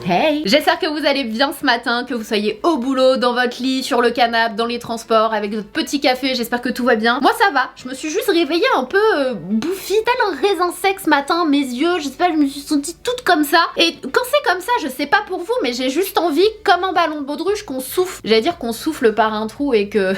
Hey! J'espère que vous allez bien ce matin, que vous soyez au boulot, dans votre lit, sur le canapé, dans les transports, avec votre petit café, j'espère que tout va bien. Moi ça va, je me suis juste réveillée un peu bouffie, tel un raisin sec ce matin, mes yeux, je sais pas, je me suis sentie toute comme ça. Et quand c'est comme ça, je sais pas pour vous, mais j'ai juste envie, comme un ballon de baudruche, qu'on souffle. J'allais dire qu'on souffle par un trou et que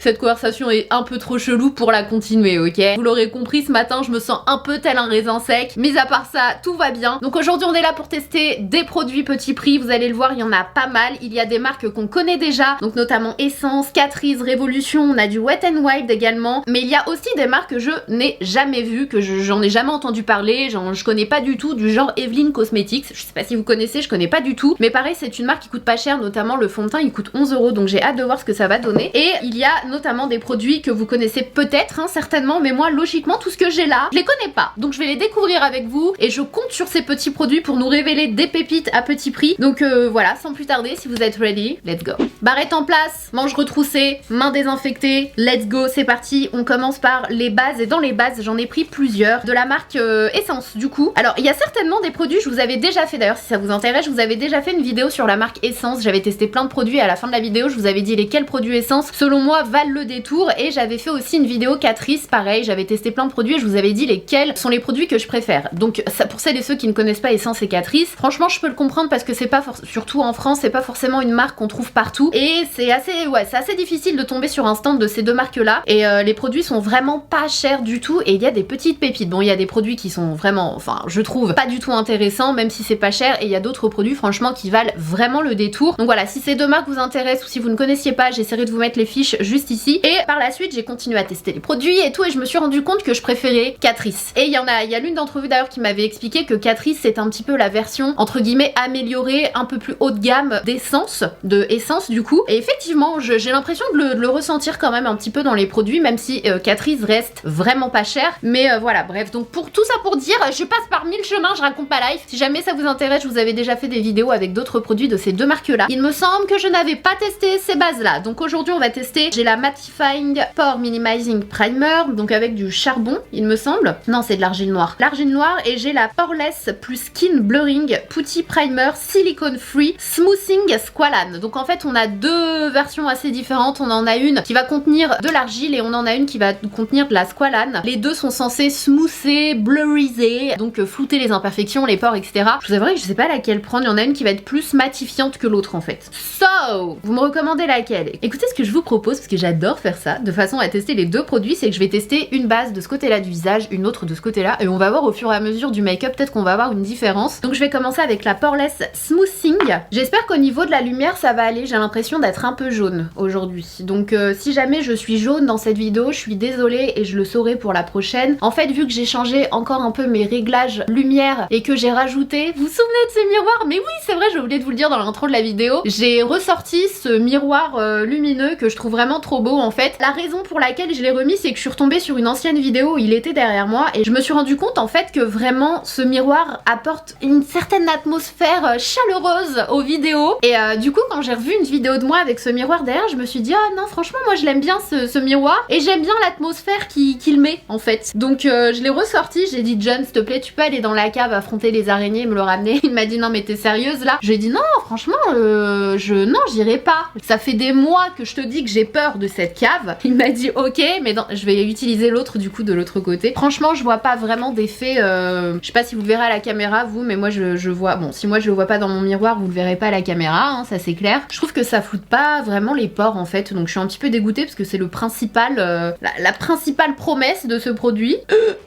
cette conversation est un peu trop chelou pour la continuer, ok? Vous l'aurez compris, ce matin, je me sens un peu tel un raisin sec. Mis à part ça, tout va bien. Donc aujourd'hui, on est là pour tester des produits petit prix. Vous allez le voir, il y en a pas mal. Il y a des marques qu'on connaît déjà, donc notamment Essence, Catrice, Révolution, on a du Wet n Wild également. Mais il y a aussi des marques que je n'ai jamais vues, que j'en ai jamais entendu parler, je connais pas du tout, du genre Evelyn Cosmetics. Je sais pas si vous connaissez, je connais pas du tout. Mais pareil, c'est une marque qui coûte pas cher, notamment le fond de teint, il coûte 11 €, donc j'ai hâte de voir ce que ça va donner. Et il y a notamment des produits que vous connaissez peut-être, hein, certainement, mais moi, logiquement, tout ce que j'ai là, je les connais pas. Donc je vais les découvrir avec vous et je compte sur ces petits produits pour nous révéler des pépites à petit prix. Donc voilà, sans plus tarder, si vous êtes ready, let's go. Barrette en place, manches retroussées, mains désinfectées, let's go, c'est parti. On commence par les bases et dans les bases, j'en ai pris plusieurs de la marque Essence du coup. Alors il y a certainement des produits, je vous avais déjà fait d'ailleurs si ça vous intéresse, je vous avais déjà fait une vidéo sur la marque Essence, j'avais testé plein de produits et à la fin de la vidéo, je vous avais dit lesquels produits Essence selon moi valent le détour et j'avais fait aussi une vidéo Catrice, pareil, j'avais testé plein de produits et je vous avais dit lesquels sont les produits que je préfère. Donc ça, pour celles et ceux qui ne connaissent pas Essence et Catrice, franchement je peux le comprendre parce que c'est pas surtout en France, c'est pas forcément une marque qu'on trouve partout et c'est assez difficile de tomber sur un stand de ces deux marques là et les produits sont vraiment pas chers du tout et il y a des petites pépites. Bon, il y a des produits qui sont vraiment, enfin je trouve pas du tout intéressants même si c'est pas cher et il y a d'autres produits franchement qui valent vraiment le détour. Donc voilà, si ces deux marques vous intéressent ou si vous ne connaissiez pas, j'essaierai de vous mettre les fiches juste ici. Et par la suite, j'ai continué à tester les produits et tout et je me suis rendu compte que je préférais Catrice. Et il y a l'une d'entre vous d'ailleurs qui m'avait expliqué que Catrice c'est un petit peu la version entre guillemets améliorée, un peu plus haut de gamme d'Essence, de Essence du coup. Et effectivement, j'ai l'impression de le ressentir quand même un petit peu dans les produits, même si Catrice reste vraiment pas cher. Mais voilà, bref, donc pour tout ça pour dire, je passe par 1000 chemins, je raconte pas life. Si jamais ça vous intéresse, je vous avais déjà fait des vidéos avec d'autres produits de ces deux marques là. Il me semble que je n'avais pas testé ces bases là. Donc aujourd'hui on va tester, j'ai la Mattifying Pore Minimizing Primer, donc avec du charbon il me semble. Non, c'est de l'argile noire. L'argile noire et j'ai la Poreless plus Skin Blurring Putty Primer Silicone Free Smoothing Squalane. Donc en fait on a deux versions assez différentes. On en a une qui va contenir de l'argile et on en a une qui va contenir de la squalane. Les deux sont censés smoother, blurriser, donc flouter les imperfections, les pores, etc. Je vous avouerai que je sais pas laquelle prendre. Il y en a une qui va être plus matifiante que l'autre en fait. So, vous me recommandez laquelle? Écoutez, ce que je vous propose, parce que j'adore faire ça, de façon à tester les deux produits, c'est que je vais tester une base de ce côté-là du visage, une autre de ce côté-là, et on va voir au fur et à mesure du make-up, peut-être qu'on va avoir une différence. Donc je vais commencer avec la Poreless Smoothing. J'espère qu'au niveau de la lumière, ça va aller. J'ai l'impression d'être un peu jaune aujourd'hui. Donc si jamais je suis jaune dans cette vidéo, je suis désolée et je le saurai pour la prochaine. En fait, vu que j'ai changé encore un peu mes réglages lumière et que j'ai rajouté, vous vous souvenez de ces miroirs? Mais oui, c'est vrai, j'ai oublié de vous le dire dans l'intro de la vidéo. J'ai ressorti ce miroir lumineux que je trouve vraiment trop beau en fait. La raison pour laquelle je l'ai remis, c'est que je suis retombée sur une ancienne vidéo où il était derrière moi et je me suis rendu compte en fait que vraiment ce miroir apporte une certaine atmosphère chaleureuse aux vidéos et du coup quand j'ai revu une vidéo de moi avec ce miroir derrière, je me suis dit ah non franchement moi je l'aime bien ce miroir et j'aime bien l'atmosphère qu'il met en fait. Donc je l'ai ressorti, j'ai dit John s'il te plaît tu peux aller dans la cave affronter les araignées et me le ramener. Il m'a dit non mais t'es sérieuse là? Je lui ai dit non franchement non j'irai pas. Ça fait des mois que je te dis que j'ai peur de cette cave. Il m'a dit ok mais non, je vais utiliser l'autre du coup de l'autre côté. Franchement je vois pas vraiment d'effet, je sais pas si vous le verrez à la caméra vous, mais moi je vois, bon si moi je le vois pas dans mon miroir vous le verrez pas à la caméra hein, ça c'est clair. Je trouve que ça floute pas vraiment les pores en fait, donc je suis un petit peu dégoûtée parce que c'est le principal, la principale promesse de ce produit.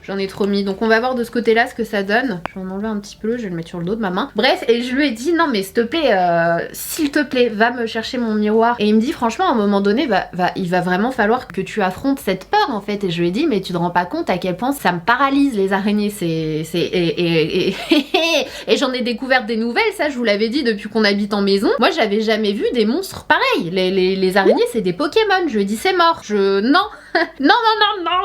J'en ai trop mis, donc on va voir de ce côté là ce que ça donne. Je vais en enlever un petit peu, je vais le mettre sur le dos de ma main. Bref, et je lui ai dit non mais s'il te plaît va me chercher mon miroir. Et il me dit franchement à un moment donné il va vraiment falloir que tu affrontes cette peur en fait. Et je lui ai dit mais tu te rends pas compte à quel point ça me paralyse les araignées, et j'en ai découvert des nouvelles, ça je vous l'avais dit depuis qu'on habite en maison. Moi j'avais jamais vu des monstres pareils. Les araignées c'est des Pokémon. Je lui ai dit c'est mort. Non,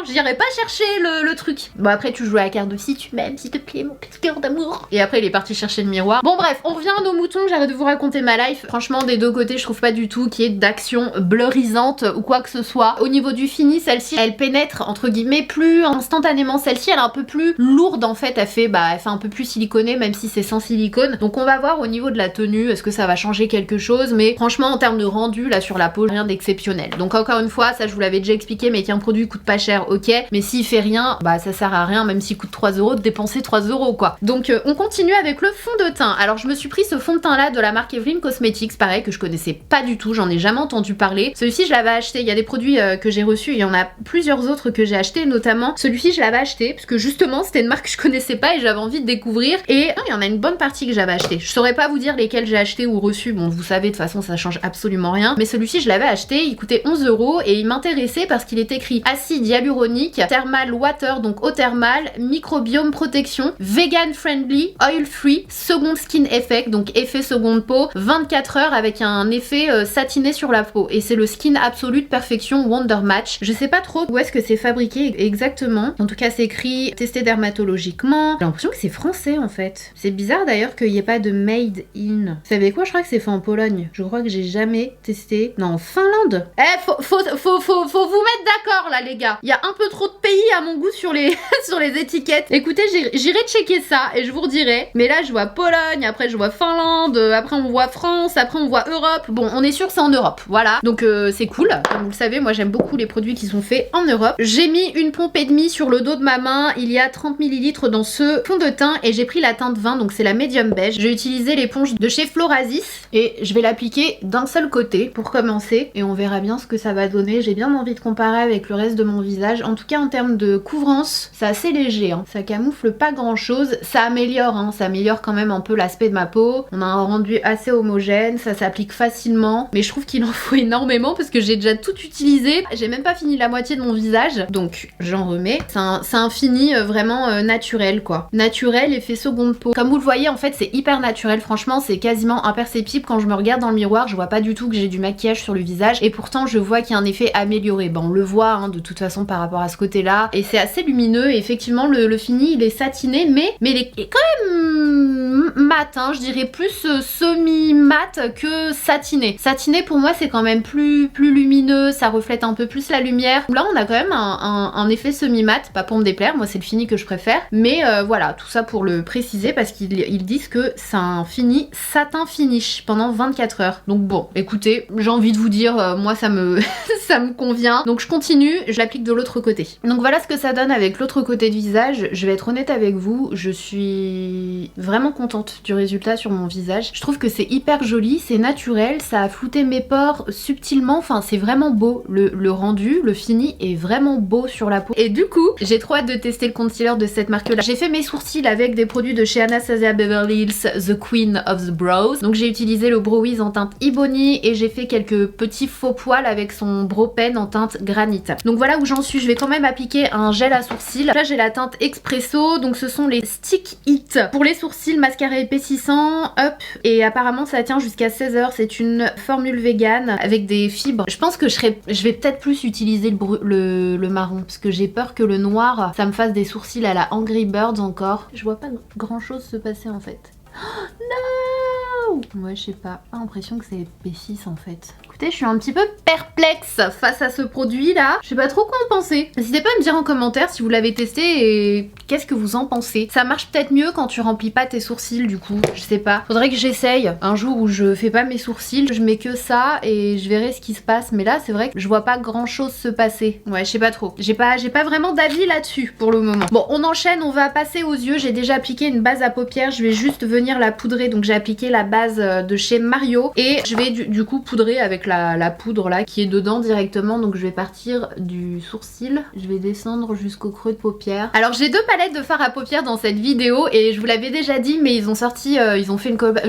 j'irai pas chercher le truc. Bon après tu joues à la carte aussi, tu m'aimes s'il te plaît mon petit cœur d'amour. Et après il est parti chercher le miroir. Bon bref, on revient à nos moutons, j'arrête de vous raconter ma life. Franchement des deux côtés je trouve pas du tout qu'il y ait d'action blurrisante ou quoi que ce soit. Au niveau du fini, celle-ci elle pénètre entre guillemets plus instantanément. Celle-ci elle est un peu plus lourde en fait, elle fait un peu plus siliconée même si c'est sans silicone. Donc on va voir au niveau de la tenue, est-ce que ça va changer quelque chose, mais franchement en termes de rendu là sur la peau, rien d'exceptionnel. Donc encore une fois, ça je vous l'avais déjà expliqué, mais qu'un produit coûte pas cher, ok, mais s'il fait rien, bah ça sert à rien, même s'il coûte 3 euros, de dépenser 3 euros quoi. Donc on continue avec le fond de teint. Alors je me suis pris ce fond de teint là de la marque Evelyn Cosmetics, pareil que je connaissais pas du tout, j'en ai jamais entendu parler. Celui-ci je l'avais acheté, il y a des produits que j'ai reçus, il y en a plusieurs autres que j'ai acheté, notamment celui-ci je l'avais acheté parce que justement c'était une marque que je connaissais pas et j'avais envie de découvrir, et il y en a une bonne partie que j'avais acheté. Je saurais pas vous dire lesquels j'ai acheté ou reçu, bon vous savez de toute façon ça change absolument rien, mais celui-ci je l'avais acheté, il coûtait 11 euros et il m'intéressait parce qu'il est écrit acide hyaluronique, thermal water, donc eau thermale, microbiome protection, vegan friendly, oil free, second skin effect, donc effet seconde peau, 24 heures avec un effet satiné sur la peau, et c'est le Skin Absolute Perfection Wonder Match. Je sais pas trop où est-ce que c'est fabriqué exactement, en tout cas c'est écrit testé dermatologiquement. J'ai l'impression que c'est français en fait. C'est bizarre d'ailleurs qu'il n'y ait pas de made in. Vous savez quoi, je crois que c'est fait en Pologne. Je crois que j'ai jamais testé. Non, en Finlande. Faut vous mettre d'accord là les gars. Il y a un peu trop de pays à mon goût sur les sur les étiquettes. Écoutez, j'irai checker ça et je vous redirai. Mais là je vois Pologne, après je vois Finlande, après on voit France, après on voit Europe. Bon, on est sûr que c'est en Europe, voilà. Donc c'est cool. Comme vous le savez, moi j'aime beaucoup les produits qui sont faits en Europe. J'ai mis une pompe et demie sur le dos de ma main. Il y a 30 ml dans ce fond de teint et j'ai pris la teinte 20, donc c'est la médium beige. J'ai utilisé l'éponge de chez Florasis et je vais l'appliquer d'un seul côté pour commencer et on verra bien ce que ça va donner. J'ai bien envie de comparer avec le reste de mon visage. En tout cas en termes de couvrance, c'est assez léger, hein. Ça camoufle pas grand chose. Ça améliore, hein. Ça améliore quand même un peu l'aspect de ma peau. On a un rendu assez homogène, ça s'applique facilement, mais je trouve qu'il en faut énormément parce que j'ai déjà tout utilisé. J'ai même pas fini la moitié de mon visage, donc j'en remets. C'est un fini vraiment naturel quoi. Naturel, effet seconde peau. Comme vous le voyez en fait c'est hyper naturel, franchement c'est quasiment imperceptible. Quand je me regarde dans le miroir je vois pas du tout que j'ai du maquillage sur le visage et pourtant je vois qu'il y a un effet amélioré. Bon on le voit hein, de toute façon par rapport à ce côté là, et c'est assez lumineux et effectivement le fini il est satiné mais il est quand même mat, hein, je dirais plus semi-mat que satiné. Satiné pour moi c'est quand même plus lumineux, ça reflète un peu plus la lumière. Là on a quand même un effet semi-mat, pas pour me déplaire, moi c'est le fini que je préfère, mais voilà, tout ça pour le préciser parce qu'ils disent que c'est un fini satin finish pendant 24 heures. Donc bon, écoutez, j'ai envie de vous dire, moi ça me ça me convient. Donc je continue, je l'applique de l'autre côté. Donc voilà ce que ça donne avec l'autre côté du visage. Je vais être honnête avec vous, je suis vraiment contente du résultat sur mon visage. Je trouve que c'est hyper joli, c'est naturel, ça a flouté mes pores subtilement, enfin c'est vraiment beau. Le rendu, le fini est vraiment beau sur la peau. Et du coup, j'ai trop hâte de tester le concealer de cette marque là. J'ai fait mes sourcils avec des produits de chez Anastasia Beverly Hills, The Queen of the Brows. Donc j'ai utilisé le Brow Wiz en teinte Ebony et j'ai fait quelques petits faux poils avec son Brow Pen en teinte Granit. Donc voilà où j'en suis, je vais quand même appliquer un gel à sourcils. Là j'ai la teinte Expresso, donc ce sont les Stick It. Pour les sourcils, mascara épaississant, up, et apparemment ça tient jusqu'à 16 heures. C'est une formule vegan avec des fibres. Je pense que je vais peut-être plus utiliser le marron parce que j'ai peur que le noir ça me fasse des sourcils à la Angry Birds encore. Je vois pas grand chose se passer en fait. Oh, non! Ouais, je sais pas. Pas l'impression que ça épaississe en fait. Écoutez, je suis un petit peu perplexe face à ce produit là. Je sais pas trop quoi en penser. N'hésitez pas à me dire en commentaire si vous l'avez testé et qu'est-ce que vous en pensez. Ça marche peut-être mieux quand tu remplis pas tes sourcils du coup. Je sais pas. Faudrait que j'essaye un jour où je fais pas mes sourcils. Je mets que ça et je verrai ce qui se passe. Mais là, c'est vrai que je vois pas grand chose se passer. Ouais, je sais pas trop. J'ai pas vraiment d'avis là-dessus pour le moment. Bon, on enchaîne. On va passer aux yeux. J'ai déjà appliqué une base à paupières. Je vais juste venir la poudrer. Donc j'ai appliqué la base de chez Mario et je vais du coup poudrer avec la poudre là qui est dedans directement. Donc je vais partir du sourcil, je vais descendre jusqu'au creux de paupière. Alors j'ai deux palettes de fard à paupières dans cette vidéo et je vous l'avais déjà dit, mais ils ont sorti, ils ont fait une collab.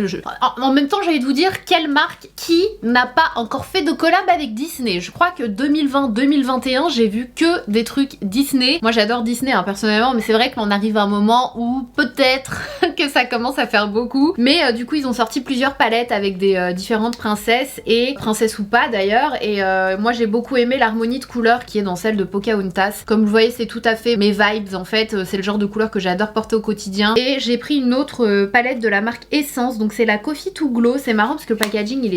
En même temps j'ai envie de vous dire quelle marque qui n'a pas encore fait de collab avec Disney. Je crois que 2020-2021 j'ai vu que des trucs Disney. Moi j'adore Disney hein, personnellement, mais c'est vrai qu'on arrive à un moment où peut-être que ça commence à faire beaucoup. Mais du coup ils ont sorti plusieurs palettes avec des différentes princesses, et princesses ou pas d'ailleurs, et moi j'ai beaucoup aimé l'harmonie de couleurs qui est dans celle de Pocahontas. Comme vous voyez c'est tout à fait mes vibes en fait, c'est le genre de couleur que j'adore porter au quotidien. Et j'ai pris une autre palette de la marque Essence, donc c'est la Coffee to Glow. C'est marrant parce que le packaging il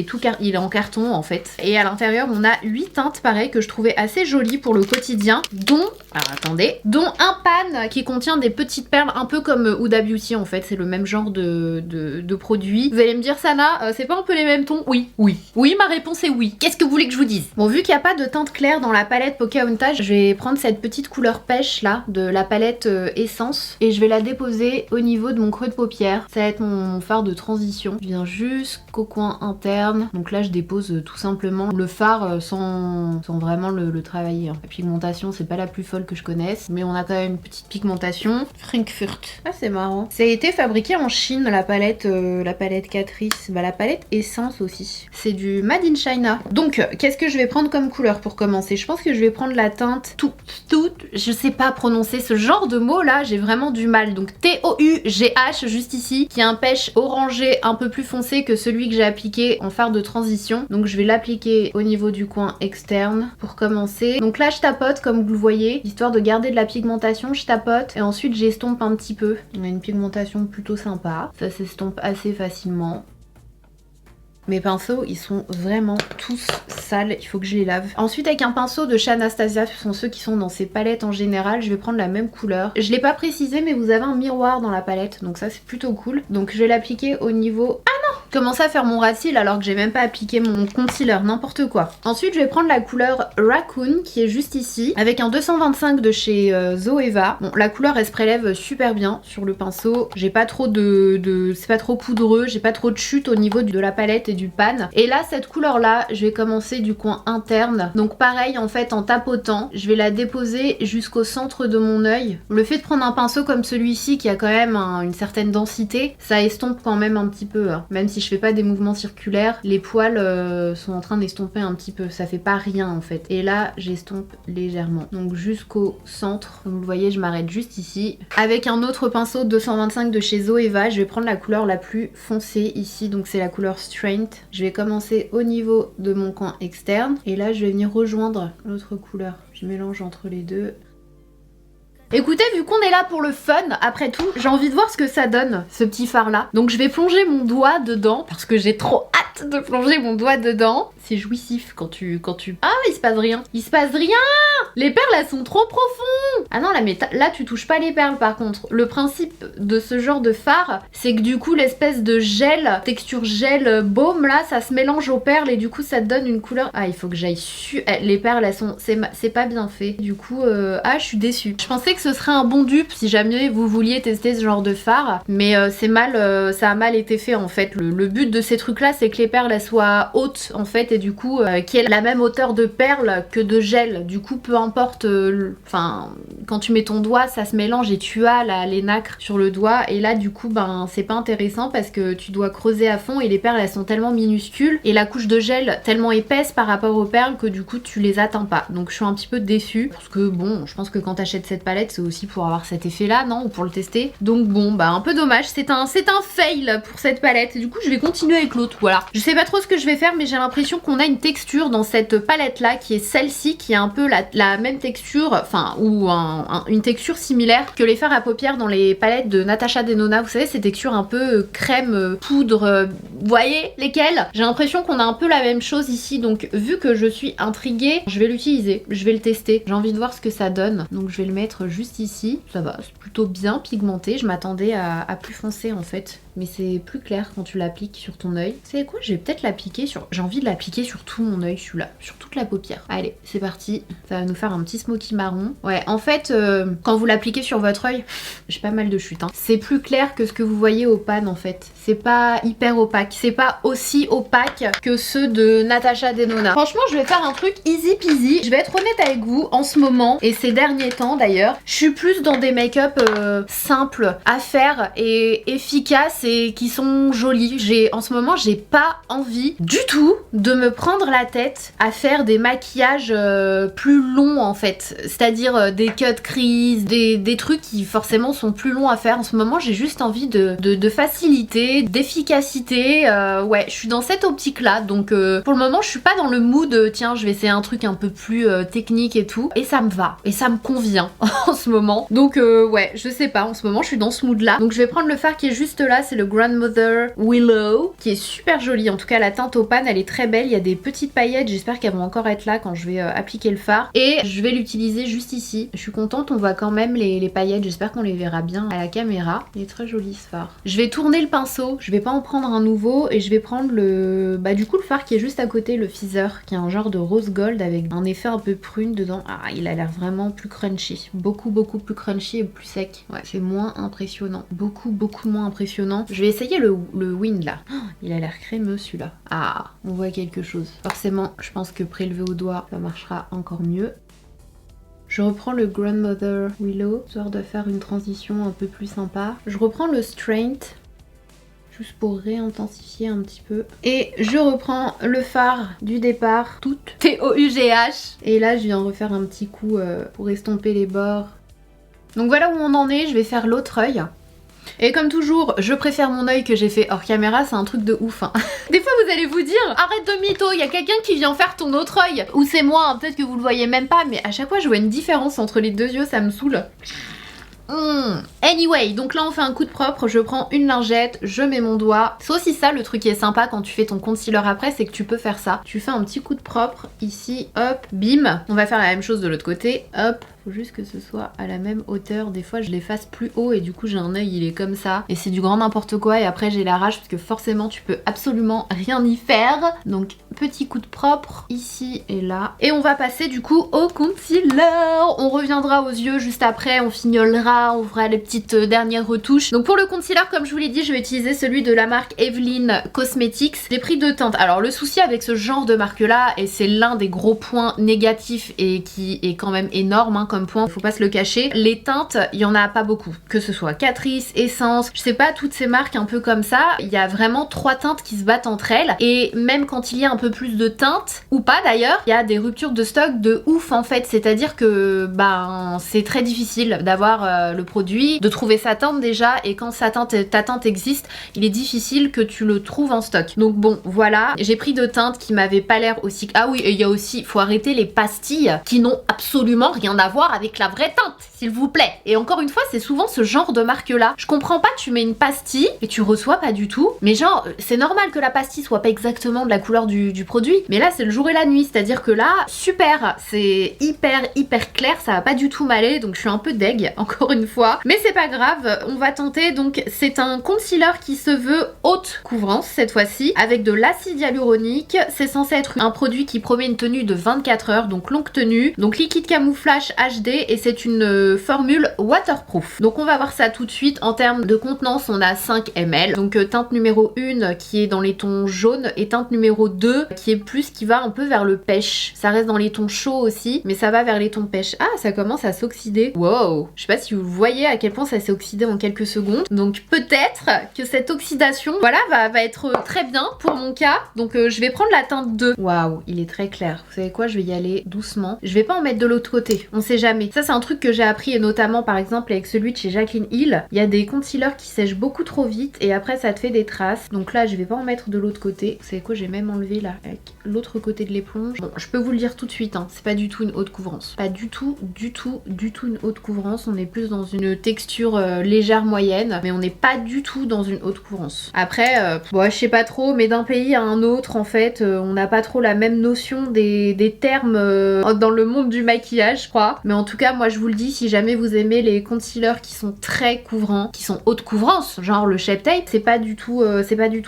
est en carton en fait. Et à l'intérieur on a 8 teintes pareil que je trouvais assez jolies pour le quotidien, dont, alors attendez, dont un pan qui contient des petites perles un peu comme Huda Beauty en fait, c'est le même genre de produit. Vous allez me dire Sana, c'est pas un peu les mêmes tons? Oui, oui. Oui, ma réponse est oui. Qu'est-ce que vous voulez que je vous dise? Bon, vu qu'il n'y a pas de teinte claire dans la palette Pocahontas, je vais prendre cette petite couleur pêche là de la palette Essence et je vais la déposer au niveau de mon creux de paupière. Ça va être mon fard de transition. Je viens jusqu'au coin interne. Donc là je dépose tout simplement le fard sans vraiment le travailler. La pigmentation c'est pas la plus folle que je connaisse, mais on a quand même une petite pigmentation. Frankfurt. Ah c'est marrant. Ça a été fabriqué en Chine la palette Catrice. Bah la palette Essence aussi. C'est du Made in China. Donc qu'est-ce que je vais prendre comme couleur pour commencer? Je pense que je vais prendre la teinte tout, je sais pas prononcer ce genre de mot là, j'ai vraiment du mal. Donc T-O-U-G-H juste ici, qui est un pêche orangé un peu plus foncé que celui que j'ai appliqué en fard de transition. Donc je vais l'appliquer au niveau du coin externe pour commencer. Donc là je tapote comme vous le voyez, histoire de garder de la pigmentation, je tapote et ensuite j'estompe un petit peu. On a une pigmentation plutôt sympa, ça s'estompe assez facilement. Mes pinceaux, ils sont vraiment tous sales, il faut que je les lave. Ensuite, avec un pinceau de chez Anastasia, ce sont ceux qui sont dans ces palettes en général, je vais prendre la même couleur. Je l'ai pas précisé, mais vous avez un miroir dans la palette, donc ça c'est plutôt cool. Donc je vais l'appliquer au niveau... Ah non! Commencer à faire mon ras de cils alors que j'ai même pas appliqué mon concealer, n'importe quoi. Ensuite, je vais prendre la couleur Raccoon, qui est juste ici, avec un 225 de chez Zoeva. Bon, la couleur, elle se prélève super bien sur le pinceau. J'ai pas trop c'est pas trop poudreux, j'ai pas trop de chute au niveau de la palette du pan. Et là cette couleur là je vais commencer du coin interne, donc pareil en fait en tapotant je vais la déposer jusqu'au centre de mon œil. Le fait de prendre un pinceau comme celui-ci qui a quand même une certaine densité, ça estompe quand même un petit peu hein. Même si je fais pas des mouvements circulaires, les poils sont en train d'estomper un petit peu, ça fait pas rien en fait. Et là j'estompe légèrement, donc jusqu'au centre, comme vous le voyez je m'arrête juste ici. Avec un autre pinceau 225 de chez Zoeva, je vais prendre la couleur la plus foncée ici, donc c'est la couleur Strain. Je vais commencer au niveau de mon coin externe et là je vais venir rejoindre l'autre couleur. Je mélange entre les deux. Écoutez, vu qu'on est là pour le fun, après tout, j'ai envie de voir ce que ça donne, ce petit fard là. Donc je vais plonger mon doigt dedans, parce que j'ai trop hâte de plonger mon doigt dedans. C'est jouissif quand tu... Ah, il se passe rien. Il se passe rien! Les perles, elles sont trop profondes! Ah non, là, mais là, tu touches pas les perles, par contre. Le principe de ce genre de fard, c'est que du coup, l'espèce de gel, texture gel baume, là, ça se mélange aux perles et du coup, ça te donne une couleur... Ah, il faut que j'aille su... Les perles, elles sont... C'est pas bien fait. Du coup, ah, je suis déçue. Je pensais que ce serait un bon dupe si jamais vous vouliez tester ce genre de fard, mais ça a mal été fait, en fait. Le but de ces trucs-là, c'est que les perles, elles soient hautes, en fait, et du coup qui est la même hauteur de perles que de gel. Du coup peu importe, quand tu mets ton doigt ça se mélange et tu as les nacres sur le doigt et là du coup ben c'est pas intéressant parce que tu dois creuser à fond et les perles elles sont tellement minuscules et la couche de gel tellement épaisse par rapport aux perles que du coup tu les atteins pas. Donc je suis un petit peu déçue parce que bon je pense que quand t'achètes cette palette c'est aussi pour avoir cet effet là, non, ou pour le tester. Donc bon bah un peu dommage, c'est un fail pour cette palette et du coup je vais continuer avec l'autre. Voilà, je sais pas trop ce que je vais faire mais j'ai l'impression qu'on a une texture dans cette palette là qui est celle-ci, qui est un peu la même texture, enfin ou une texture similaire que les fards à paupières dans les palettes de Natasha Denona. Vous savez ces textures un peu crème, poudre, vous voyez lesquelles? J'ai l'impression qu'on a un peu la même chose ici, donc vu que je suis intriguée, je vais l'utiliser, je vais le tester. J'ai envie de voir ce que ça donne, donc je vais le mettre juste ici. Ça va, c'est plutôt bien pigmenté, je m'attendais à plus foncé en fait. Mais c'est plus clair quand tu l'appliques sur ton œil. C'est quoi? Je vais peut-être l'appliquer sur... J'ai envie de l'appliquer sur tout mon œil, celui-là. Sur toute la paupière. Allez, c'est parti. Ça va nous faire un petit smoky marron. Ouais, en fait, quand vous l'appliquez sur votre œil, j'ai pas mal de chutes. Hein. C'est plus clair que ce que vous voyez au pan, en fait. C'est pas hyper opaque. C'est pas aussi opaque que ceux de Natasha Denona. Franchement, je vais faire un truc easy peasy. Je vais être honnête avec vous, en ce moment, et ces derniers temps d'ailleurs, je suis plus dans des make-up simples à faire et efficaces qui sont jolies. En ce moment, j'ai pas envie du tout de me prendre la tête à faire des maquillages plus longs en fait. C'est-à-dire des cut crease, des trucs qui forcément sont plus longs à faire. En ce moment, j'ai juste envie de facilité, d'efficacité. Ouais, je suis dans cette optique-là. Donc pour le moment, je suis pas dans le mood, tiens, je vais essayer un truc un peu plus technique et tout. Et ça me va. Et ça me convient en ce moment. Donc ouais, je sais pas, en ce moment, je suis dans ce mood-là. Donc je vais prendre le fard qui est juste là, c'est le Grandmother Willow, qui est super joli. En tout cas, la teinte opale, elle est très belle. Il y a des petites paillettes, j'espère qu'elles vont encore être là quand je vais appliquer le fard. Et je vais l'utiliser juste ici. Je suis contente, on voit quand même les paillettes. J'espère qu'on les verra bien à la caméra. Il est très joli ce fard. Je vais tourner le pinceau, je vais pas en prendre un nouveau et je vais prendre le... Bah du coup le fard qui est juste à côté, le Feather, qui est un genre de rose gold avec un effet un peu prune dedans. Ah, il a l'air vraiment plus crunchy. Beaucoup plus crunchy et plus sec. Ouais, c'est moins impressionnant. Beaucoup moins impressionnant. Je vais essayer le Wind là. Oh, il a l'air crémeux celui-là. Ah, on voit quelque chose. Forcément, je pense que prélevé au doigt, ça marchera encore mieux. Je reprends le Grandmother Willow, histoire de faire une transition un peu plus sympa. Je reprends le Strength, juste pour réintensifier un petit peu. Et je reprends le fard du départ, toute T-O-U-G-H. Et là, je viens refaire un petit coup pour estomper les bords. Donc voilà où on en est, je vais faire l'autre œil. Et comme toujours, je préfère mon œil que j'ai fait hors caméra, c'est un truc de ouf. Hein. Des fois vous allez vous dire, arrête de mytho, il y a quelqu'un qui vient faire ton autre œil. Ou c'est moi, hein, peut-être que vous le voyez même pas, mais à chaque fois je vois une différence entre les deux yeux, ça me saoule. Anyway, donc là on fait un coup de propre, je prends une lingette, je mets mon doigt. C'est aussi ça le truc qui est sympa quand tu fais ton concealer après, c'est que tu peux faire ça. Tu fais un petit coup de propre ici, hop, bim. On va faire la même chose de l'autre côté, hop. Faut juste que ce soit à la même hauteur. Des fois je les fasse plus haut et du coup j'ai un œil il est comme ça. Et c'est du grand n'importe quoi et après j'ai la rage parce que forcément tu peux absolument rien y faire. Donc petit coup de propre ici et là. Et on va passer du coup au concealer. On reviendra aux yeux juste après, on fignolera, on fera les petites dernières retouches. Donc pour le concealer, comme je vous l'ai dit, je vais utiliser celui de la marque Evelyn Cosmetics. J'ai pris deux teintes. Alors le souci avec ce genre de marque là, et c'est l'un des gros points négatifs et qui est quand même énorme hein, comme point, faut pas se le cacher. Les teintes, il y en a pas beaucoup. Que ce soit Catrice, Essence, je sais pas, toutes ces marques un peu comme ça, il y a vraiment trois teintes qui se battent entre elles. Et même quand il y a un peu plus de teintes, ou pas d'ailleurs, il y a des ruptures de stock de ouf en fait. C'est-à-dire que ben c'est très difficile d'avoir le produit, de trouver sa teinte déjà, et quand ta teinte existe, il est difficile que tu le trouves en stock. Donc bon, voilà. J'ai pris deux teintes qui m'avaient pas l'air aussi... Ah oui, et il y a aussi, faut arrêter les pastilles qui n'ont absolument rien à voir avec la vraie teinte, s'il vous plaît. Et encore une fois, c'est souvent ce genre de marque là. Je comprends pas, tu mets une pastille et tu reçois pas du tout. Mais genre, c'est normal que la pastille soit pas exactement de la couleur du produit. Mais là, c'est le jour et la nuit. C'est-à-dire que là, super, c'est hyper clair, ça va pas du tout m'aller. Donc je suis un peu deg, encore une fois. Mais c'est pas grave, on va tenter. Donc c'est un concealer qui se veut haute couvrance cette fois-ci, avec de l'acide hyaluronique. C'est censé être un produit qui promet une tenue de 24 heures, donc longue tenue. Donc liquide camouflage HD et c'est une formule waterproof. Donc on va voir ça tout de suite. En termes de contenance, on a 5 ml. Donc teinte numéro 1 qui est dans les tons jaunes et teinte numéro 2 qui est plus, qui va un peu vers le pêche. Ça reste dans les tons chauds aussi, mais ça va vers les tons pêche. Ah, ça commence à s'oxyder. Wow! Je sais pas si vous voyez à quel point ça s'est oxydé en quelques secondes. Donc peut-être que cette oxydation, voilà, va être très bien pour mon cas. Donc je vais prendre la teinte 2. Waouh, il est très clair. Vous savez quoi? Je vais y aller doucement. Je vais pas en mettre de l'autre côté. On sait jamais. Ça, c'est un truc que j'ai appris, et notamment par exemple avec celui de chez Jaclyn Hill. Il y a des concealers qui sèchent beaucoup trop vite et après ça te fait des traces. Donc là, je vais pas en mettre de l'autre côté. Vous savez quoi? J'ai même enlevé là avec l'autre côté de l'éponge. Bon, je peux vous le dire tout de suite, hein, c'est pas du tout une haute couvrance. Pas du tout une haute couvrance. On est plus dans une texture légère moyenne, mais on n'est pas du tout dans une haute couvrance. Après, bon, je sais pas trop, mais d'un pays à un autre, en fait, on n'a pas trop la même notion des termes dans le monde du maquillage, je crois. Mais en tout cas, moi je vous le dis, si jamais vous aimez les concealers qui sont très couvrants, qui sont haute couvrance, genre le Shape Tape, c'est pas du tout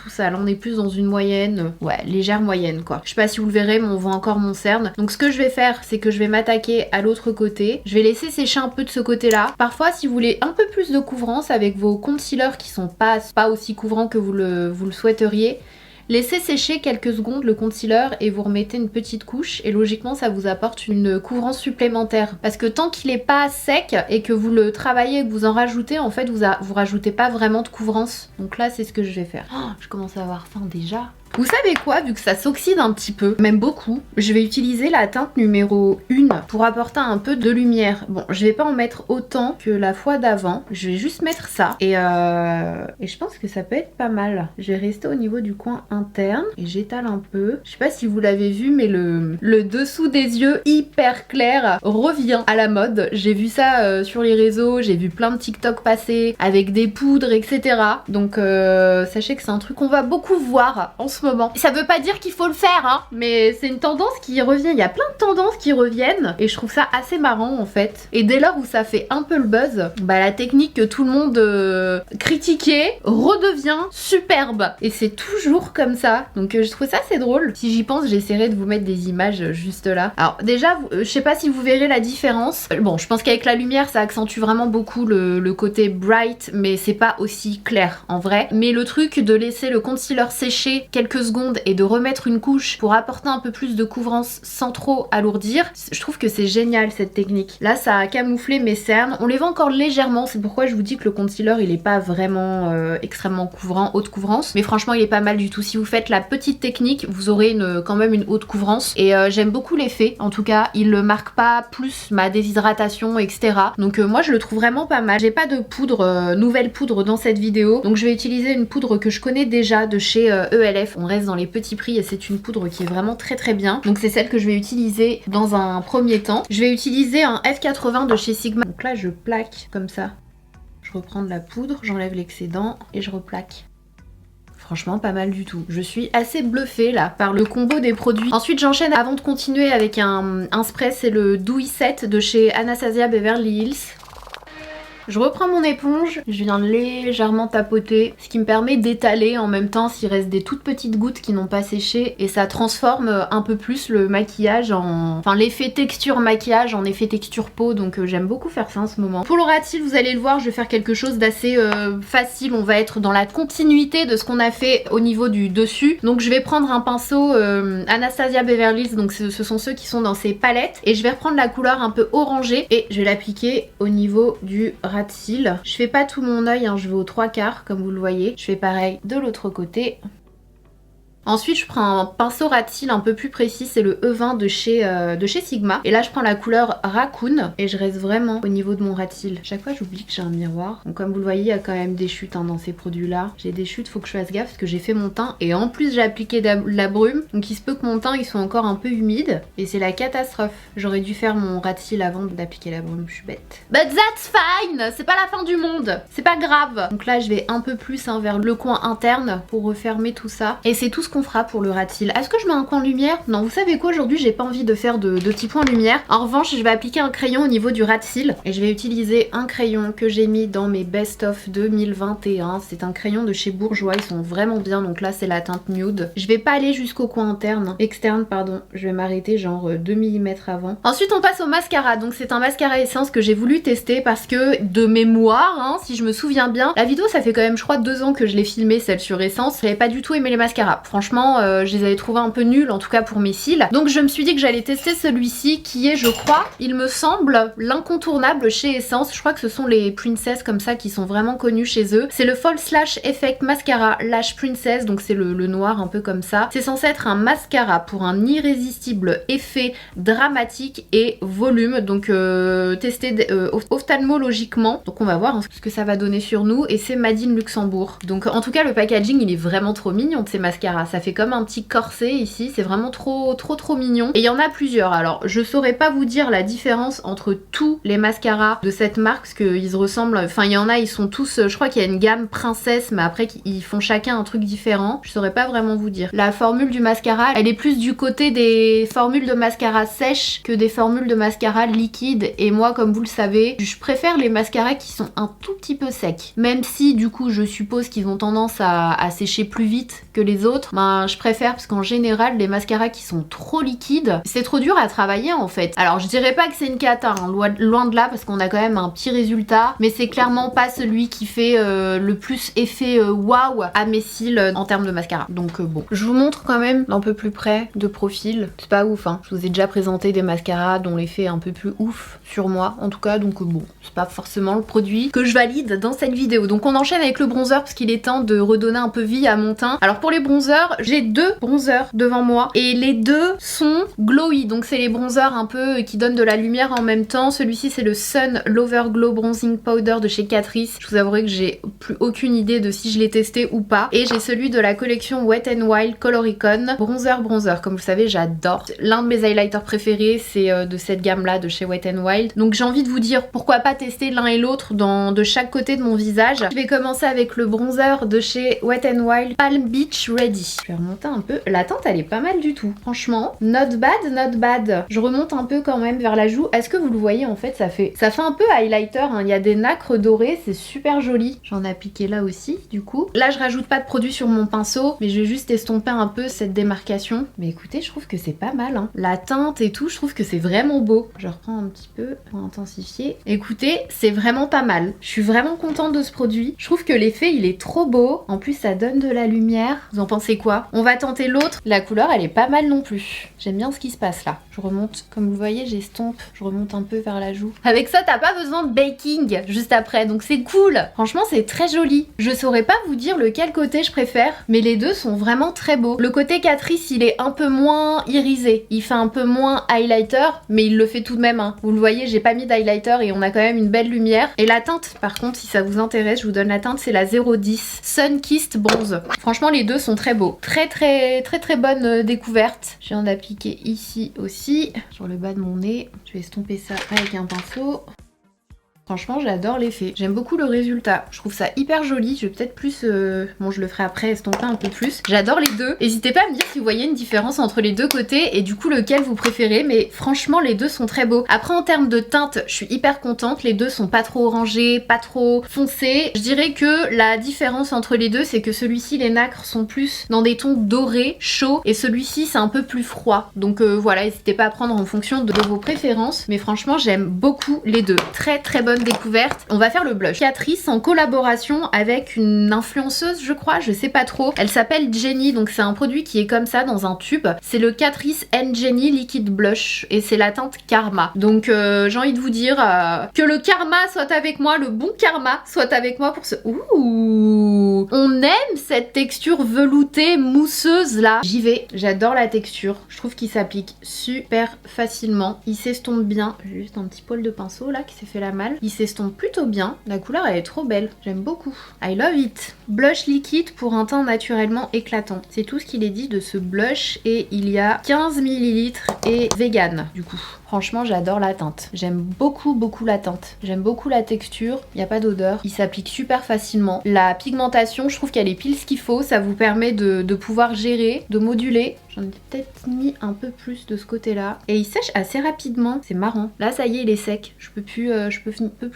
ça. Là, on est plus dans une moyenne, ouais, légère moyenne, quoi. Je sais pas si vous le verrez, mais on voit encore mon cerne. Donc ce que je vais faire, c'est que je vais m'attaquer à l'autre côté. Je vais laisser sécher un peu de ce côté-là. Parfois, si vous voulez un peu plus de couvrance avec vos concealers qui sont pas aussi couvrants que vous le souhaiteriez, Laissez sécher quelques secondes le concealer et vous remettez une petite couche et logiquement ça vous apporte une couvrance supplémentaire. Parce que tant qu'il est pas sec et que vous le travaillez et que vous en rajoutez, en fait vous rajoutez pas vraiment de couvrance. Donc là c'est ce que je vais faire. Oh, je commence à avoir faim déjà. Vous savez quoi, vu que ça s'oxyde un petit peu, même beaucoup, je vais utiliser la teinte numéro 1 pour apporter un peu de lumière. Bon, je vais pas en mettre autant que la fois d'avant, je vais juste mettre ça. Et je pense que ça peut être pas mal. Je vais rester au niveau du coin interne et j'étale un peu. Je sais pas si vous l'avez vu, mais le dessous des yeux hyper clair revient à la mode. J'ai vu ça sur les réseaux, j'ai vu plein de TikTok passer avec des poudres, etc. Donc sachez que c'est un truc qu'on va beaucoup voir en ce moment. Ça veut pas dire qu'il faut le faire, hein, mais c'est une tendance qui revient. Il y a plein de tendances qui reviennent et je trouve ça assez marrant en fait. Et dès lors où ça fait un peu le buzz, bah la technique que tout le monde critiquait redevient superbe. Et c'est toujours comme ça. Donc je trouve ça assez drôle. Si j'y pense, j'essaierai de vous mettre des images juste là. Alors déjà, je sais pas si vous verrez la différence. Bon, je pense qu'avec la lumière, ça accentue vraiment beaucoup le côté bright, mais c'est pas aussi clair en vrai. Mais le truc de laisser le concealer sécher quelques secondes et de remettre une couche pour apporter un peu plus de couvrance sans trop alourdir, je trouve que c'est génial cette technique. Là ça a camouflé mes cernes, on les voit encore légèrement, c'est pourquoi je vous dis que le concealer il est pas vraiment extrêmement couvrant, haute couvrance, mais franchement il est pas mal du tout. Si vous faites la petite technique, vous aurez quand même une haute couvrance et j'aime beaucoup l'effet, en tout cas il ne marque pas plus ma déshydratation etc. Donc moi je le trouve vraiment pas mal. J'ai pas de poudre, nouvelle poudre dans cette vidéo, donc je vais utiliser une poudre que je connais déjà de chez ELF. On reste dans les petits prix et c'est une poudre qui est vraiment très très bien. Donc c'est celle que je vais utiliser dans un premier temps. Je vais utiliser un F80 de chez Sigma. Donc là je plaque comme ça. Je reprends de la poudre, j'enlève l'excédent et je replaque. Franchement pas mal du tout. Je suis assez bluffée là par le combo des produits. Ensuite j'enchaîne avant de continuer avec un spray, c'est le Dewy Set de chez Anastasia Beverly Hills. Je reprends mon éponge, je viens légèrement tapoter, ce qui me permet d'étaler en même temps s'il reste des toutes petites gouttes qui n'ont pas séché et ça transforme un peu plus le maquillage en... Enfin l'effet texture maquillage en effet texture peau, donc j'aime beaucoup faire ça en ce moment. Pour le rat cils, vous allez le voir, je vais faire quelque chose d'assez facile, on va être dans la continuité de ce qu'on a fait au niveau du dessus. Donc je vais prendre un pinceau Anastasia Beverly Hills, donc ce sont ceux qui sont dans ces palettes, et je vais reprendre la couleur un peu orangée et je vais l'appliquer au niveau du rat cils. Je fais pas tout mon œil, hein, je vais aux 3/4 comme vous le voyez. Je fais pareil de l'autre côté. Ensuite je prends un pinceau rat cils un peu plus précis, c'est le E20 de chez Sigma. Et là je prends la couleur Raccoon et je reste vraiment au niveau de mon rat cils. Chaque fois j'oublie que j'ai un miroir. Donc comme vous le voyez il y a quand même des chutes hein, dans ces produits là. J'ai des chutes, faut que je fasse gaffe parce que j'ai fait mon teint et en plus j'ai appliqué de la brume. Donc il se peut que mon teint il soit encore un peu humide et c'est la catastrophe. J'aurais dû faire mon rat cils avant d'appliquer la brume, je suis bête. But that's fine, c'est pas la fin du monde, c'est pas grave. Donc là je vais un peu plus hein, vers le coin interne pour refermer tout ça. Et c'est tout ce qu'on fera pour le rat cils. Est-ce que je mets un coin lumière? Non, vous savez quoi, aujourd'hui j'ai pas envie de faire de petits points lumière. En revanche je vais appliquer un crayon au niveau du rat cils et je vais utiliser un crayon que j'ai mis dans mes best of 2021. C'est un crayon de chez Bourjois, ils sont vraiment bien. Donc là c'est la teinte nude. Je vais pas aller jusqu'au coin externe pardon, je vais m'arrêter genre 2 mm avant. Ensuite on passe au mascara. Donc c'est un mascara essence que j'ai voulu tester parce que de mémoire hein, si je me souviens bien, la vidéo ça fait quand même je crois 2 ans que je l'ai filmée, celle sur essence. J'avais pas du tout aimé les mascaras, franchement je les avais trouvés un peu nuls en tout cas pour mes cils. Donc je me suis dit que j'allais tester celui-ci qui est je crois, il me semble l'incontournable chez Essence. Je crois que ce sont les Princess comme ça qui sont vraiment connus chez eux. C'est le False Lash Effect Mascara Lash Princess, donc c'est le noir un peu comme ça. C'est censé être un mascara pour un irrésistible effet dramatique et volume, donc testé ophtalmologiquement. Donc on va voir hein, ce que ça va donner sur nous et c'est Made in Luxembourg. Donc en tout cas le packaging il est vraiment trop mignon de ces mascaras. Ça fait comme un petit corset ici, c'est vraiment trop mignon. Et il y en a plusieurs, alors je saurais pas vous dire la différence entre tous les mascaras de cette marque parce qu'ils se ressemblent, enfin il y en a ils sont tous, je crois qu'il y a une gamme princesse mais après ils font chacun un truc différent, je saurais pas vraiment vous dire. La formule du mascara elle est plus du côté des formules de mascara sèches que des formules de mascara liquides et moi comme vous le savez je préfère les mascaras qui sont un tout petit peu secs, même si du coup je suppose qu'ils ont tendance à sécher plus vite que les autres. Ben, ben je préfère parce qu'en général les mascaras qui sont trop liquides, c'est trop dur à travailler en fait. Alors je dirais pas que c'est une cata, hein, loin de là parce qu'on a quand même un petit résultat, mais c'est clairement pas celui qui fait le plus effet waouh à mes cils en termes de mascara. Donc bon, je vous montre quand même d'un peu plus près de profil. C'est pas ouf, hein. Je vous ai déjà présenté des mascaras dont l'effet est un peu plus ouf sur moi en tout cas, donc bon, c'est pas forcément le produit que je valide dans cette vidéo. Donc on enchaîne avec le bronzer parce qu'il est temps de redonner un peu vie à mon teint. Alors pour les bronzers, j'ai 2 bronzers devant moi et les deux sont glowy, donc c'est les bronzers un peu qui donnent de la lumière en même temps. Celui-ci c'est le Sun Lover Glow Bronzing Powder de chez Catrice. Je vous avouerai que j'ai plus aucune idée de si je l'ai testé ou pas. Et j'ai celui de la collection Wet n Wild Coloricon bronzer. Comme vous savez, j'adore. L'un de mes highlighters préférés c'est de cette gamme là de chez Wet n Wild. Donc j'ai envie de vous dire pourquoi pas tester l'un et l'autre de chaque côté de mon visage. Je vais commencer avec le bronzer de chez Wet n Wild Palm Beach Ready. Je vais remonter un peu. La teinte elle est pas mal du tout. Franchement, not bad. Je remonte un peu quand même vers la joue. Est-ce que vous le voyez en fait, ça fait un peu highlighter, hein. Il y a des nacres dorées, c'est super joli. J'en ai appliqué là aussi du coup. Là je rajoute pas de produit sur mon pinceau, mais je vais juste estomper un peu cette démarcation. Mais écoutez, je trouve que c'est pas mal, hein. La teinte et tout, je trouve que c'est vraiment beau. Je reprends un petit peu pour intensifier. Écoutez, c'est vraiment pas mal. Je suis vraiment contente de ce produit. Je trouve que l'effet il est trop beau. En plus ça donne de la lumière. Vous en pensez quoi? On va tenter l'autre. La couleur elle est pas mal non plus. J'aime bien ce qui se passe là. Je remonte, comme vous voyez, j'estompe. Je remonte un peu vers la joue. Avec ça t'as pas besoin de baking juste après, donc c'est cool. Franchement c'est très joli. Je saurais pas vous dire lequel côté je préfère, mais les deux sont vraiment très beaux. Le côté Catrice il est un peu moins irisé. Il fait un peu moins highlighter, mais il le fait tout de même, hein. Vous le voyez, j'ai pas mis d'highlighter et on a quand même une belle lumière. Et la teinte, par contre, si ça vous intéresse, je vous donne la teinte, c'est la 010 Sun Kissed Bronze. Franchement, les deux sont très beaux. Très bonne découverte. Je viens d'appliquer ici aussi, sur le bas de mon nez. Je vais estomper ça avec un pinceau. Franchement, j'adore l'effet. J'aime beaucoup le résultat. Je trouve ça hyper joli. Je vais peut-être plus... Bon, je le ferai après, estomper un peu plus. J'adore les deux. N'hésitez pas à me dire si vous voyez une différence entre les deux côtés et du coup lequel vous préférez. Mais franchement, les deux sont très beaux. Après, en termes de teinte, je suis hyper contente. Les deux sont pas trop orangés, pas trop foncés. Je dirais que la différence entre les deux, c'est que celui-ci, les nacres sont plus dans des tons dorés, chauds. Et celui-ci, c'est un peu plus froid. Donc voilà, n'hésitez pas à prendre en fonction de vos préférences. Mais franchement, j'aime beaucoup les deux. Très bonne découverte. On va faire le blush. Catrice en collaboration avec une influenceuse, je crois, je sais pas trop. Elle s'appelle Jenny, donc c'est un produit qui est comme ça dans un tube. C'est le Catrice and Jenny Liquid Blush et c'est la teinte Karma. Donc j'ai envie de vous dire que le karma soit avec moi, le bon karma soit avec moi pour ce... Ouh, on aime cette texture veloutée, mousseuse là. J'y vais, j'adore la texture. Je trouve qu'il s'applique super facilement. Il s'estompe bien. J'ai juste un petit poil de pinceau là qui s'est fait la malle. Il s'estompe plutôt bien. La couleur elle est trop belle. J'aime beaucoup. I love it. Blush liquide pour un teint naturellement éclatant. C'est tout ce qu'il est dit de ce blush et il y a 15 ml et vegan du coup. Franchement, j'adore la teinte. J'aime beaucoup la teinte. J'aime beaucoup la texture. Il n'y a pas d'odeur. Il s'applique super facilement. La pigmentation, je trouve qu'elle est pile ce qu'il faut. Ça vous permet de pouvoir gérer, de moduler. J'en ai peut-être mis un peu plus de ce côté-là. Et il sèche assez rapidement. C'est marrant. Là, ça y est, il est sec. Je peux plus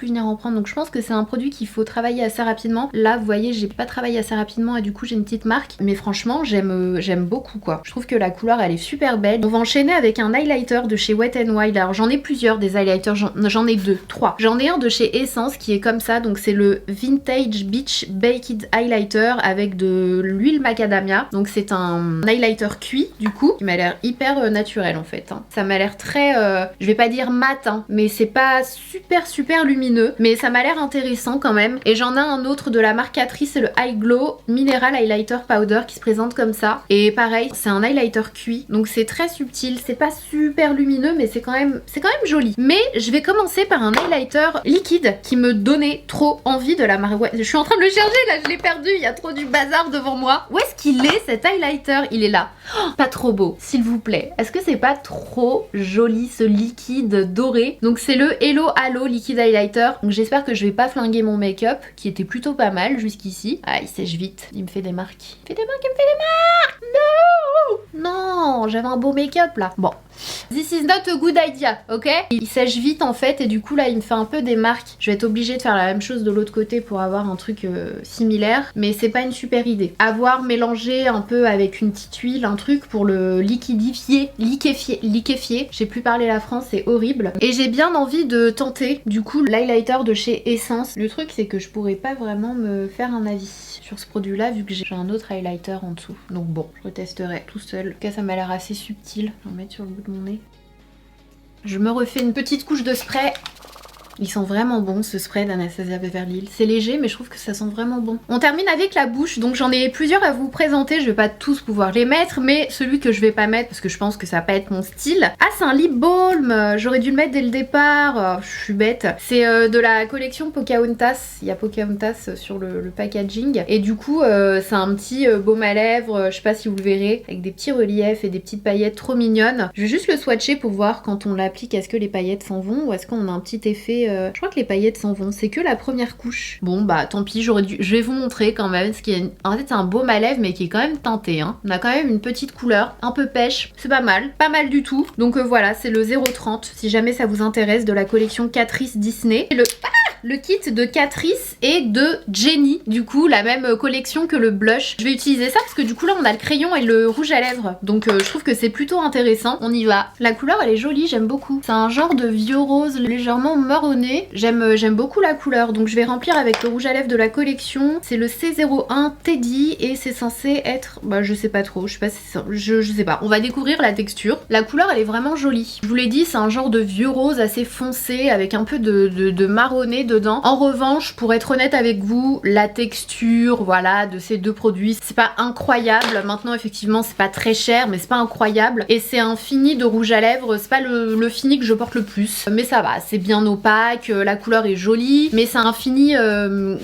venir en prendre. Donc je pense que c'est un produit qu'il faut travailler assez rapidement. Là, vous voyez, j'ai pas travaillé assez rapidement et du coup, j'ai une petite marque. Mais franchement, j'aime beaucoup quoi. Je trouve que la couleur, elle est super belle. On va enchaîner avec un highlighter de chez Wet n Wild. Alors j'en ai plusieurs des highlighters. J'en ai 2, 3. J'en ai un de chez Essence qui est comme ça. Donc c'est le Vintage Beach Baked Highlighter avec de l'huile macadamia. Donc c'est un highlighter cuit du coup, qui m'a l'air hyper naturel en fait, hein. Ça m'a l'air très, je vais pas dire mat, hein, mais c'est pas super lumineux, mais ça m'a l'air intéressant quand même. Et j'en ai un autre de la marque Catrice, c'est le High Glow Mineral Highlighter Powder qui se présente comme ça. Et pareil, c'est un highlighter cuit, donc c'est très subtil, c'est pas super lumineux, mais c'est quand même joli. Mais je vais commencer par un highlighter liquide qui me donnait trop envie de la marque. Ouais, je suis en train de le chercher là, je l'ai perdu, il y a trop du bazar devant moi. Où est-ce qu'il est cet highlighter? Il est là. Oh, pas trop beau, s'il vous plaît. Est-ce que c'est pas trop joli ce liquide doré? Donc c'est le Hello Halo Liquid Highlighter. Donc j'espère que je vais pas flinguer mon make-up qui était plutôt pas mal jusqu'ici. Ah, il sèche vite, il me fait des marques. Il me fait des marques, Non, j'avais un beau make-up là. Bon, This is not a good idea, ok? Il sèche vite en fait et du coup là il me fait un peu des marques. Je vais être obligée de faire la même chose de l'autre côté pour avoir un truc similaire, mais c'est pas une super idée. Avoir mélangé un peu avec une petite huile, un truc pour le liquéfier. J'ai plus parlé la France, c'est horrible. Et j'ai bien envie de tenter du coup l'highlighter de chez Essence. Le truc c'est que je pourrais pas vraiment me faire un avis sur ce produit là vu que j'ai un autre highlighter en dessous. Donc bon, je retesterai tout seul. En tout cas ça m'a l'air assez subtil. Je vais en mettre sur le bout de mon nez. Je me refais une petite couche de spray. Ils sont vraiment bons ce spray d'Anastasia Beverly Hills. C'est léger mais je trouve que ça sent vraiment bon. On termine avec la bouche, donc j'en ai plusieurs à vous présenter. Je vais pas tous pouvoir les mettre, mais celui que je vais pas mettre parce que je pense que ça va pas être mon style. Ah, c'est un lip balm. J'aurais dû le mettre dès le départ. Oh, je suis bête. C'est de la collection Pocahontas. Il y a Pocahontas sur le packaging. Et du coup c'est un petit baume à lèvres, je sais pas si vous le verrez, avec des petits reliefs et des petites paillettes trop mignonnes. Je vais juste le swatcher pour voir quand on l'applique, est-ce que les paillettes s'en vont ou est-ce qu'on a un petit effet... Je crois que les paillettes s'en vont, c'est que la première couche. Bon bah tant pis, je vais vous montrer quand même ce qui est... En fait c'est un baume à lèvres mais qui est quand même teinté, hein. On a quand même une petite couleur, un peu pêche, c'est pas mal du tout. Donc voilà, c'est le 0,30 si jamais ça vous intéresse, de la collection Catrice Disney. Et le kit de Catrice et de Jenny, du coup la même collection que le blush. Je vais utiliser ça parce que du coup là on a le crayon et le rouge à lèvres, donc je trouve que c'est plutôt intéressant. On y va. La couleur elle est jolie, j'aime beaucoup. C'est un genre de vieux rose légèrement marronné. J'aime beaucoup la couleur, donc je vais remplir avec le rouge à lèvres de la collection. C'est le C01 Teddy et c'est censé être, bah je sais pas trop, je sais pas si c'est... je sais pas. On va découvrir la texture. La couleur elle est vraiment jolie. Je vous l'ai dit, c'est un genre de vieux rose assez foncé avec un peu de marronné dedans. En revanche, pour être honnête avec vous, la texture, voilà, de ces deux produits, c'est pas incroyable. Maintenant, effectivement, c'est pas très cher, mais c'est pas incroyable. Et c'est un fini de rouge à lèvres, c'est pas le fini que je porte le plus. Mais ça va, c'est bien opaque, la couleur est jolie, mais c'est un fini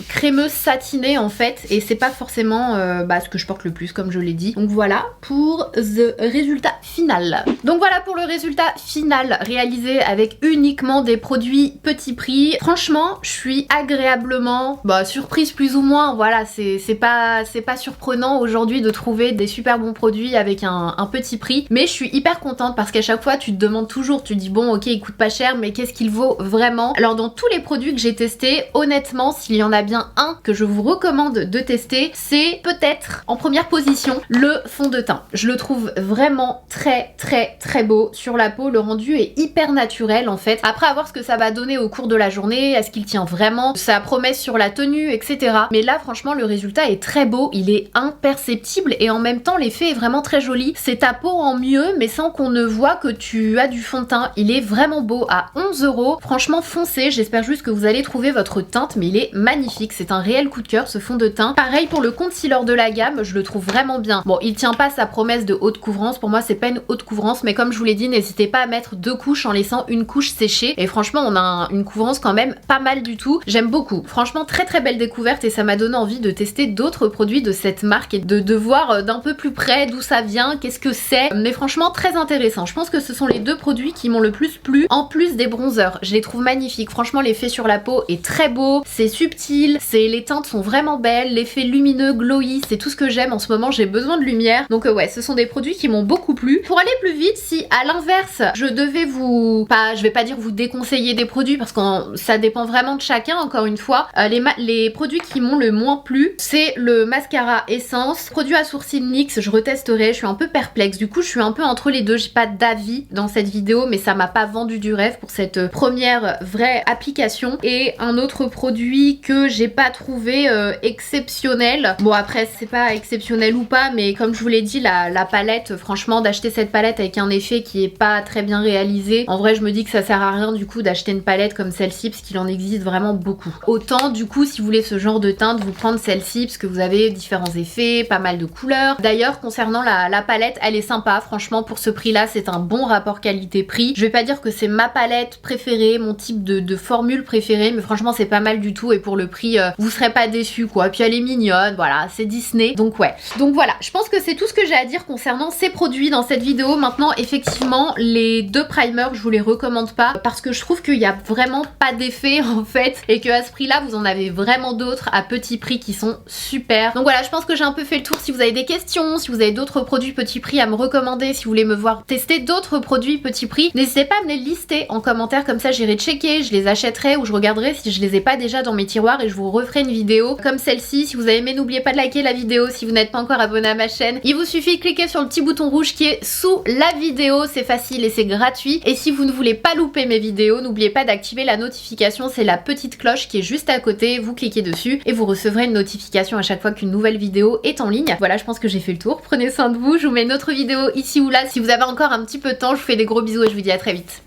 crémeux satiné en fait, et c'est pas forcément ce que je porte le plus, comme je l'ai dit. Donc voilà pour le résultat final. Donc voilà pour le résultat final, réalisé avec uniquement des produits petit prix. Franchement, je suis agréablement surprise plus ou moins. Voilà, c'est pas surprenant aujourd'hui de trouver des super bons produits avec un petit prix, mais je suis hyper contente parce qu'à chaque fois tu te demandes toujours, tu te dis bon ok il coûte pas cher mais qu'est-ce qu'il vaut vraiment? Alors dans tous les produits que j'ai testés, honnêtement s'il y en a bien un que je vous recommande de tester, c'est peut-être en première position le fond de teint. Je le trouve vraiment très beau sur la peau, le rendu est hyper naturel en fait. Après à voir ce que ça va donner au cours de la journée, est-ce qu'il tient vraiment sa promesse sur la tenue, etc. Mais là franchement le résultat est très beau, il est imperceptible et en même temps l'effet est vraiment très joli. C'est ta peau en mieux mais sans qu'on ne voit que tu as du fond de teint. Il est vraiment beau à 11 €. Franchement foncez, j'espère juste que vous allez trouver votre teinte, mais il est magnifique. C'est un réel coup de cœur ce fond de teint. Pareil pour le concealer de la gamme, je le trouve vraiment bien. Bon, il tient pas sa promesse de haute couvrance, pour moi c'est pas une haute couvrance, mais comme je vous l'ai dit, n'hésitez pas à mettre 2 couches en laissant une couche séchée. Et franchement on a une couvrance quand même pas mal du tout. J'aime beaucoup. Franchement très belle découverte et ça m'a donné envie de tester d'autres produits de cette marque et de voir d'un peu plus près d'où ça vient, qu'est-ce que c'est. Mais franchement très intéressant. Je pense que ce sont les deux produits qui m'ont le plus plu, en plus des bronzers. Je les trouve magnifiques. Franchement l'effet sur la peau est très beau, c'est subtil, les teintes sont vraiment belles, l'effet lumineux, glowy, c'est tout ce que j'aime en ce moment, j'ai besoin de lumière. Donc ouais, ce sont des produits qui m'ont beaucoup plu. Pour aller plus vite, si à l'inverse, je devais je vais pas dire vous déconseiller des produits parce que ça dépend vraiment de chacun, encore une fois. Les produits qui m'ont le moins plu, c'est le mascara Essence. Produit à sourcils NYX, je retesterai, je suis un peu perplexe. Du coup, je suis un peu entre les deux, j'ai pas d'avis dans cette vidéo, mais ça m'a pas vendu du rêve pour cette première vraie application. Et un autre produit que j'ai pas trouvé exceptionnel. Bon après, c'est pas exceptionnel ou pas, mais comme je vous l'ai dit, la palette, franchement, d'acheter cette palette avec un effet qui est pas très bien réalisé, en vrai, je me dis que ça sert à rien du coup d'acheter une palette comme celle-ci parce qu'il en existe vraiment beaucoup. Autant du coup si vous voulez ce genre de teinte, vous prendre celle-ci parce que vous avez différents effets, pas mal de couleurs. D'ailleurs concernant la palette, elle est sympa, franchement pour ce prix là c'est un bon rapport qualité-prix. Je vais pas dire que c'est ma palette préférée, mon type de formule préférée, mais franchement c'est pas mal du tout et pour le prix vous serez pas déçus quoi. Puis elle est mignonne, voilà, c'est Disney, donc ouais. Donc voilà, je pense que c'est tout ce que j'ai à dire concernant ces produits dans cette vidéo. Maintenant effectivement les deux primers je vous les recommande pas parce que je trouve qu'il y a vraiment pas d'effet en en fait, et que à ce prix là vous en avez vraiment d'autres à petit prix qui sont super. Donc voilà, je pense que j'ai un peu fait le tour. Si vous avez des questions, si vous avez d'autres produits petit prix à me recommander, si vous voulez me voir tester d'autres produits petit prix, n'hésitez pas à me les lister en commentaire, comme ça j'irai checker, je les achèterai ou je regarderai si je les ai pas déjà dans mes tiroirs et je vous referai une vidéo comme celle-ci. Si vous avez aimé, n'oubliez pas de liker la vidéo. Si vous n'êtes pas encore abonné à ma chaîne, il vous suffit de cliquer sur le petit bouton rouge qui est sous la vidéo, c'est facile et c'est gratuit. Et si vous ne voulez pas louper mes vidéos, n'oubliez pas d'activer la notification, c'est la petite cloche qui est juste à côté, vous cliquez dessus et vous recevrez une notification à chaque fois qu'une nouvelle vidéo est en ligne. Voilà, je pense que j'ai fait le tour, prenez soin de vous, je vous mets une autre vidéo ici ou là. Si vous avez encore un petit peu de temps, je vous fais des gros bisous et je vous dis à très vite.